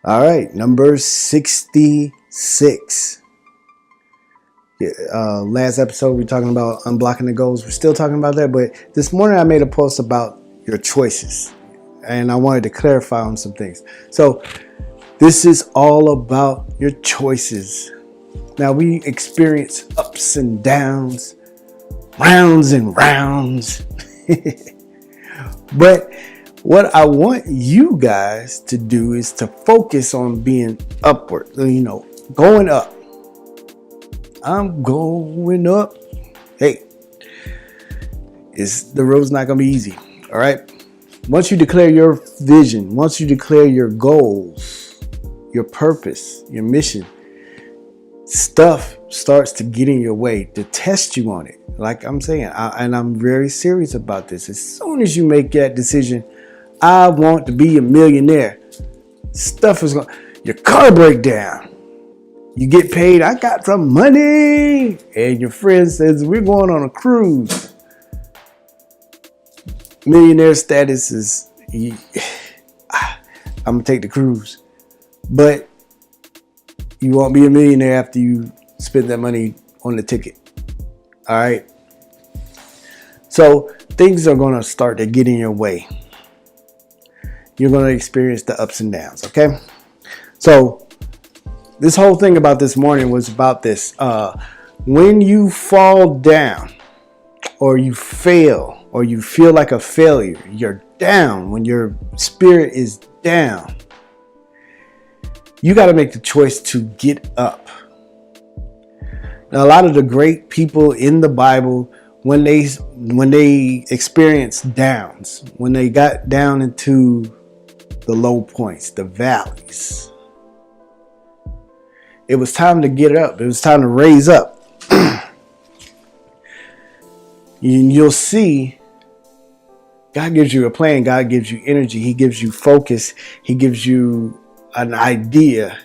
All right, number 66. Last episode we were talking about unblocking the goals. We're still talking about that, but this morning I made a post about your choices, and I wanted to clarify on some things. So this is all about your choices. Now we experience ups and downs, rounds and rounds. But what I want you guys to do is to focus on being upward, going up. I'm going up. Hey, the road's not going to be easy. All right. Once you declare your vision, once you declare your goals, your purpose, your mission, stuff starts to get in your way to test you on it. Like I'm saying, and I'm very serious about this. As soon as you make that decision, I want to be a millionaire, stuff is going, your car break down. You get paid, I got some money. And your friend says, we're going on a cruise. Millionaire status is, I'm going to take the cruise. But you won't be a millionaire after you spend that money on the ticket. All right. So things are going to start to get in your way. You're going to experience the ups and downs. Okay. So this whole thing about this morning was about this. When you fall down or you fail or you feel like a failure, you're down, when your spirit is down, you got to make the choice to get up. Now, a lot of the great people in the Bible, when they experienced downs, when they got down into the low points, the valleys, it was time to get up. It was time to raise up. You'll see God gives you a plan. God gives you energy. He gives you focus. He gives you an idea.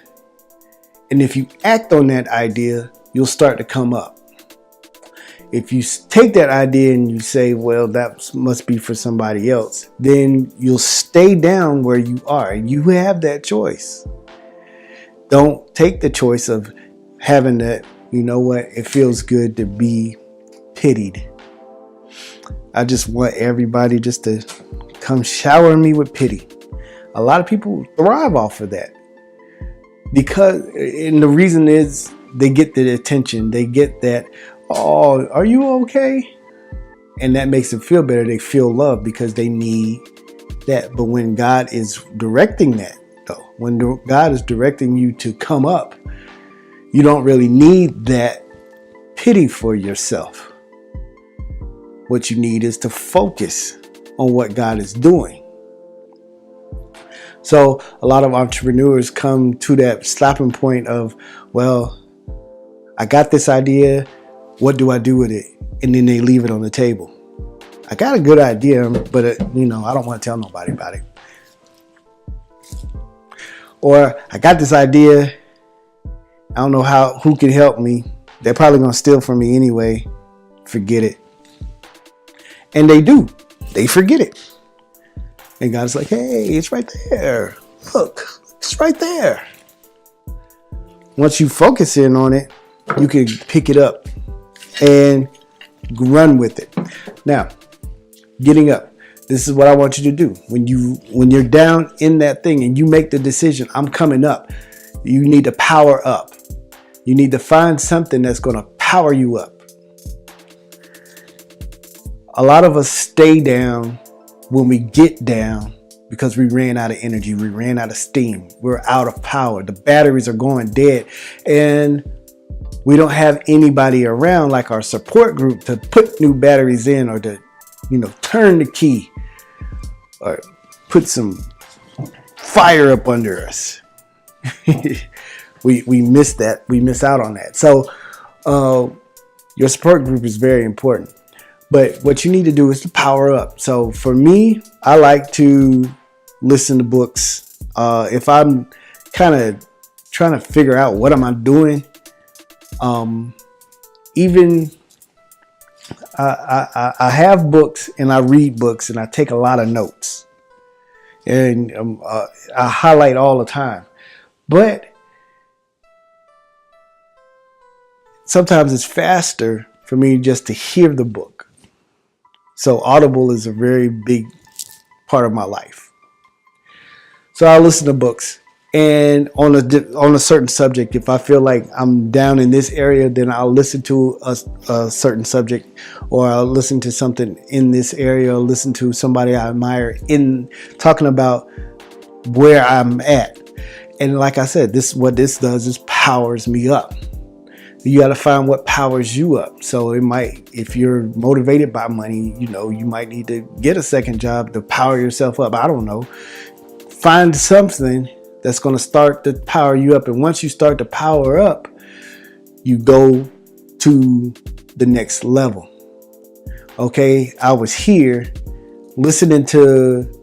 And if you act on that idea, you'll start to come up. If you take that idea and you say, well, that must be for somebody else, then you'll stay down where you are. You have that choice. Don't take the choice of having that, you know what, it feels good to be pitied. I just want everybody just to come shower me with pity. A lot of people thrive off of that. And the reason is they get the attention. They get that, oh, are you okay? And that makes them feel better. They feel loved because they need that. But when God is directing that, though, when God is directing you to come up, you don't really need that pity for yourself. What you need is to focus on what God is doing. So a lot of entrepreneurs come to that stopping point of, well, I got this idea. What do I do with it? And then they leave it on the table. I got a good idea, but I don't want to tell nobody about it. Or I got this idea. I don't know who can help me. They're probably going to steal from me anyway. Forget it. And they do. They forget it. And God's like, hey, it's right there. Look, it's right there. Once you focus in on it, you can pick it up and run with it. Now, getting up. This is what I want you to do. When you're down in that thing and you make the decision, I'm coming up, you need to power up. You need to find something that's going to power you up. A lot of us stay down when we get down because we ran out of energy. We ran out of steam. We're out of power. The batteries are going dead. And we don't have anybody around like our support group to put new batteries in or to, turn the key or put some fire up under us. We miss that. We miss out on that. So your support group is very important. But what you need to do is to power up. So for me, I like to listen to books. If I'm kind of trying to figure out what am I doing, I have books and I read books and I take a lot of notes. And I highlight all the time. But sometimes it's faster for me just to hear the book. So Audible is a very big part of my life. So I listen to books, and on a certain subject, if I feel like I'm down in this area, then I'll listen to a certain subject, or I'll listen to something in this area, or listen to somebody I admire in talking about where I'm at. And like I said, what this does is powers me up. You got to find what powers you up. So it might, if you're motivated by money, you might need to get a second job to power yourself up. I don't know. Find something that's going to start to power you up. And once you start to power up, you go to the next level. Okay, I was here listening to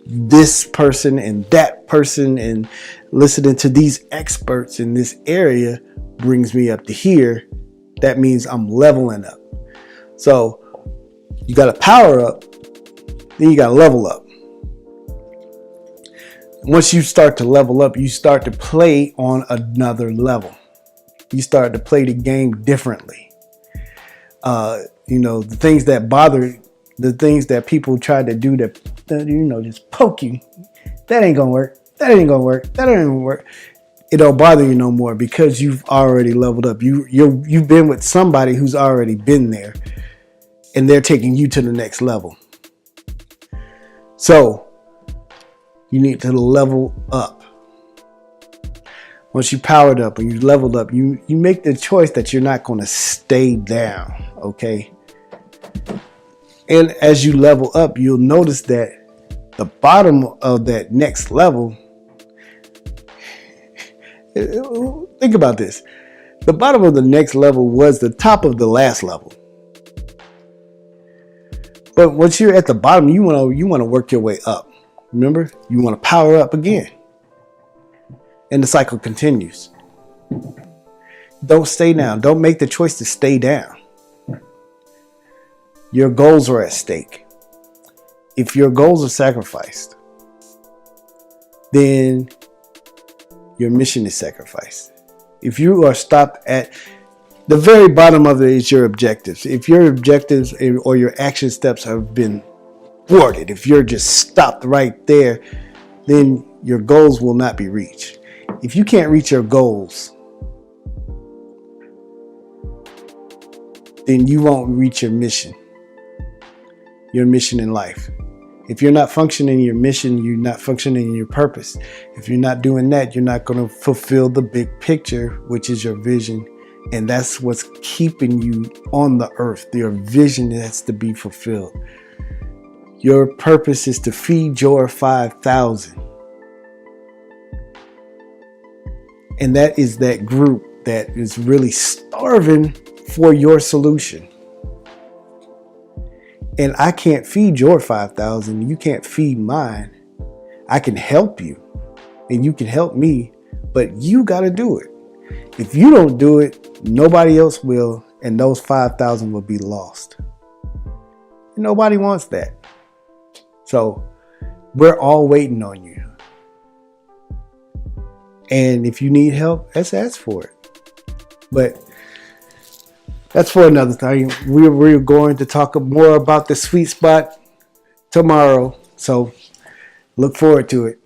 this person and that person and listening to these experts in this area brings me up to here. That means I'm leveling up. So you got to power up, then you got to level up. Once you start to level up, you start to play on another level. You start to play the game differently. The things that bother, the things that people try to do that just poke you. That ain't gonna work. That ain't gonna work. That ain't gonna work. It don't bother you no more because you've already leveled up. You've been with somebody who's already been there, and they're taking you to the next level. So you need to level up. Once you powered up and you leveled up, you make the choice that you're not going to stay down. Okay. And as you level up, you'll notice that the bottom of that next level, think about this. The bottom of the next level was the top of the last level. But once you're at the bottom, you want to work your way up. Remember, you want to power up again. And the cycle continues. Don't stay down. Don't make the choice to stay down. Your goals are at stake. If your goals are sacrificed, then your mission is sacrificed. If you are stopped at the very bottom of it is your objectives. If your objectives or your action steps have been thwarted, if you're just stopped right there, then your goals will not be reached. If you can't reach your goals, then you won't reach your mission in life. If you're not functioning in your mission, you're not functioning in your purpose. If you're not doing that, you're not going to fulfill the big picture, which is your vision. And that's what's keeping you on the earth. Your vision has to be fulfilled. Your purpose is to feed your 5,000. And that is that group that is really starving for your solution. And I can't feed your 5,000. You can't feed mine. I can help you and you can help me, but you got to do it. If you don't do it, nobody else will, and those 5,000 will be lost. And nobody wants that. So we're all waiting on you. And if you need help, let's ask for it. But that's for another time. We're going to talk more about the sweet spot tomorrow. So look forward to it.